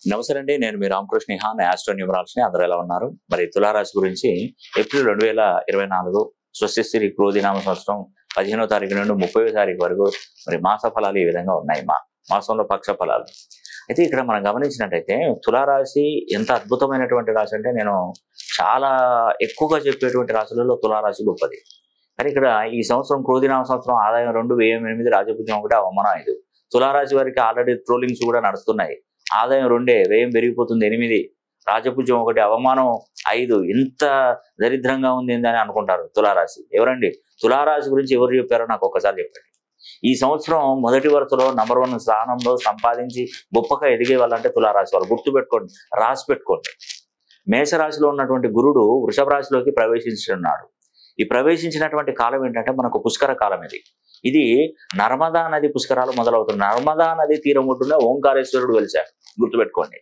నమస్తే అండి. నేను మీ రామకృష్ణ నిహాన్ ఆస్ట్రో న్యూమరాలజీ. అందరూ ఎలా ఉన్నారు? మరి తులారాశి గురించి ఏప్రిల్ 2024 స్వస్తిశ్రీ క్రోధినామ సంవత్సరం 15వ తారీఖు నుండి 30వ తారీఖు వరకు మరి మాస ఫలాలు ఈ విధంగా ఉన్నాయి. మాసంలో పక్ష ఫలాలు. అయితే ఇక్కడ మనం గమనించినట్టయితే తులారాశి ఎంత అద్భుతమైనటువంటి రాశి అంటే నేను చాలా ఎక్కువగా చెప్పేటువంటి రాశులలో తులారాశి గొప్పది. కానీ ఇక్కడ ఈ సంవత్సరం క్రోధినామ సంవత్సరం ఆదాయం 2, వ్యయం 8, రాజపూజ్యం 1, అవమానం 5. తులారాశి వారికి ఆల్రెడీ ట్రోలింగ్స్ కూడా నడుస్తున్నాయి. ఆదాయం 2, వ్యయం పెరిగిపోతుంది 8, రాజపూజ్యం 1, అవమానం 5. ఇంత దరిద్రంగా ఉంది అని అనుకుంటారు తులారాశి. ఎవరండి తులారాశి గురించి ఎవరు చెప్పారో నాకు ఒక్కసారి చెప్పండి. ఈ సంవత్సరం మొదటి వరుసలో నంబర్ 1 స్థానంలో సంపాదించి గొప్పగా ఎదిగే వాళ్ళంటే తులారాశి వాళ్ళు. గుర్తు పెట్టుకోండి, రాసి పెట్టుకోండి. మేషరాశిలో ఉన్నటువంటి గురుడు వృషభ రాశిలోకి ప్రవేశించున్నాడు. ఈ ప్రవేశించినటువంటి కాలం ఏంటంటే మనకు పుష్కర కాలం. ఇది నర్మదా నది పుష్కరాలు మొదలవుతుంది. నర్మదా నది తీరం ఒడ్డున ఓంకారేశ్వరుడు వెలిశాడు. గుర్తుపెట్టుకోండి.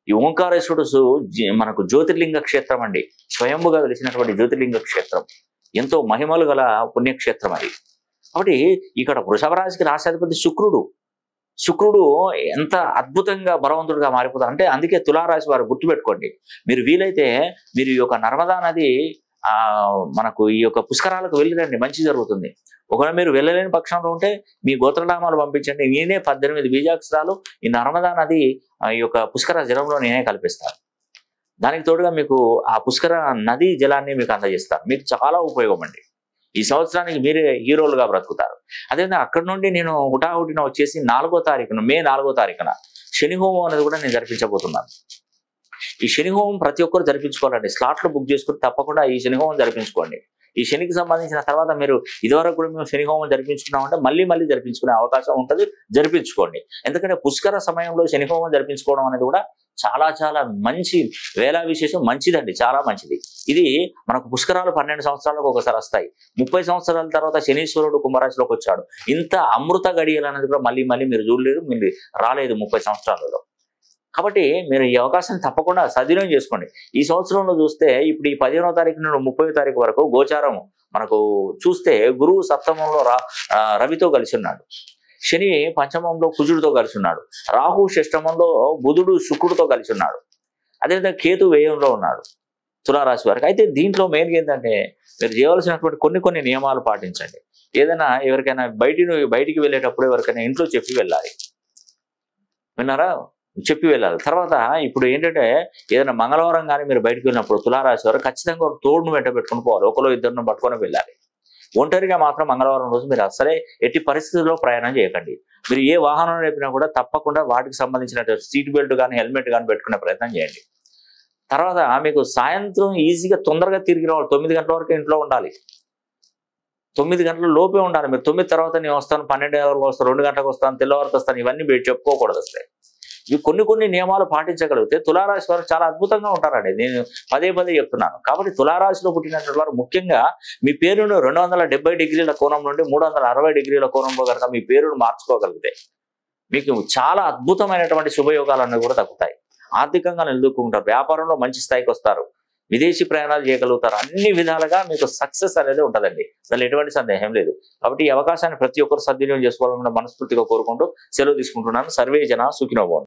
ఈ ఓంకారేశ్వరుడు మనకు జ్యోతిర్లింగ క్షేత్రం అండి. స్వయంభుగా వెలిసినటువంటి జ్యోతిర్లింగ క్షేత్రం. ఎంతో మహిమలు గల పుణ్యక్షేత్రం అది. కాబట్టి ఇక్కడ వృషభ రాశికి రాశాధిపతి శుక్రుడు ఎంత అద్భుతంగా బలవంతుడిగా మారిపోతారు అంటే అందుకే తులారాశి వారు గుర్తుపెట్టుకోండి. మీరు వీలైతే మీరు ఈ యొక్క నర్మదా నది మనకు ఈ యొక్క పుష్కరాలకు వెళ్ళిరండి, మంచి జరుగుతుంది. ఒకవేళ మీరు వెళ్ళలేని పక్షంలో ఉంటే మీ గోత్రనామాలు పంపించండి. నేనే 18 బీజాక్షరాలు ఈ నర్మదా నది ఈ యొక్క పుష్కర జలంలో నేనే కల్పిస్తాను. దానికి తోడుగా మీకు ఆ పుష్కర నది జలాన్ని మీకు అందజేస్తాను. మీకు చాలా ఉపయోగం అండి. ఈ సంవత్సరానికి మీరే హీరోలుగా బ్రతుకుతారు. అదేవిధంగా అక్కడి నుండి నేను హుటాహుటిన వచ్చేసి మే 4వ తారీఖున శని హోమం అనేది కూడా నేను జరిపించబోతున్నాను. ఈ శని హోమం ప్రతి ఒక్కరు జరిపించుకోవాలండి. స్లాట్లు బుక్ చేసుకుని తప్పకుండా ఈ శని హోమం జరిపించుకోండి. ఈ శనికి సంబంధించిన తర్వాత మీరు ఇదివరకు కూడా మేము శని హోమం జరిపించుకున్నామంటే మళ్ళీ జరిపించుకునే అవకాశం ఉంటుంది. జరిపించుకోండి. ఎందుకంటే పుష్కర సమయంలో శని హోమం జరిపించుకోవడం అనేది కూడా చాలా మంచి వేళ విశేషం, మంచిదండి, చాలా మంచిది. ఇది మనకు పుష్కరాలు 12 సంవత్సరాలకు ఒకసారి వస్తాయి. 30 సంవత్సరాల తర్వాత శనీశ్వరుడు కుంభరాశిలోకి వచ్చాడు. ఇంత అమృత గడియలు అనేది కూడా మళ్ళీ మీరు చూడలేరు, మీరు రాలేదు 30 సంవత్సరాలలో. కాబట్టి మీరు ఈ అవకాశాన్ని తప్పకుండా సద్వినియోగం చేసుకోండి. ఈ సంవత్సరంలో చూస్తే ఇప్పుడు ఈ 15వ తారీఖు నుండి 30వ తారీఖు వరకు గోచారం మనకు చూస్తే గురువు సప్తమంలో రవితో కలిసి ఉన్నాడు. శని పంచమంలో కుజుడితో కలిసి ఉన్నాడు. రాహు షష్టమంలో బుధుడు శుక్రుడితో కలిసి ఉన్నాడు. అదేవిధంగా కేతు వ్యయంలో ఉన్నాడు తులారాశి వారికి. అయితే దీంట్లో మెయిన్గా ఏంటంటే మీరు చేయవలసినటువంటి కొన్ని నియమాలు పాటించండి. ఏదైనా ఎవరికైనా బయటికి వెళ్ళేటప్పుడు ఎవరికైనా ఇంట్లో చెప్పి వెళ్ళాలి. విన్నారా? చెప్పి వెళ్ళాలి. తర్వాత ఇప్పుడు ఏంటంటే ఏదైనా మంగళవారం కానీ మీరు బయటకు వెళ్ళినప్పుడు తులారాశి వారు ఖచ్చితంగా ఒక తోడును వెంట పెట్టుకుని పోవాలి. ఒకరు ఇద్దరిని పట్టుకొని వెళ్ళాలి. ఒంటరిగా మాత్రం మంగళవారం రోజు మీరు అసలే ఎట్టి పరిస్థితుల్లో ప్రయాణం చేయకండి. మీరు ఏ వాహనం నడిపినా కూడా తప్పకుండా వాటికి సంబంధించిన సీట్ బెల్ట్ కానీ హెల్మెట్ కానీ పెట్టుకునే ప్రయత్నం చేయండి. తర్వాత మీకు సాయంత్రం ఈజీగా తొందరగా తిరిగి రావాలి. 9 గంటల వరకు ఇంట్లో ఉండాలి. 9 గంటల లోపే ఉండాలి. మీరు 9 తర్వాత నేను వస్తాను, 12 వరకు వస్తాను, 2 గంటలకు వస్తాను, తెల్లవారికి వస్తాను, ఇవన్నీ మీరు చెప్పుకోకూడదు. అసలే ఇవి కొన్ని నియమాలు పాటించగలిగితే తులారాశి వారు చాలా అద్భుతంగా ఉంటారండి. నేను పదే చెప్తున్నాను. కాబట్టి తులారాశిలో పుట్టినటువంటి వారు ముఖ్యంగా మీ పేరును 270 డిగ్రీల కోణం నుండి 360 డిగ్రీల కోణంలో కనుక మీ పేరును మార్చుకోగలిగితే మీకు చాలా అద్భుతమైనటువంటి శుభయోగాలన్నీ కూడా తగ్గుతాయి. ఆర్థికంగా నిలదొక్కుంటారు. వ్యాపారంలో మంచి స్థాయికి వస్తారు. విదేశీ ప్రయాణాలు చేయగలుగుతారు. అన్ని విధాలుగా మీకు సక్సెస్ అనేది ఉంటుందండి. దానిలో ఎటువంటి సందేహం లేదు. కాబట్టి ఈ అవకాశాన్ని ప్రతి ఒక్కరు సద్వినియోగం చేసుకోవాలని మనస్ఫూర్తిగా కోరుకుంటూ సెలవు తీసుకుంటున్నాను. సర్వే జన సుఖినో భవంతు.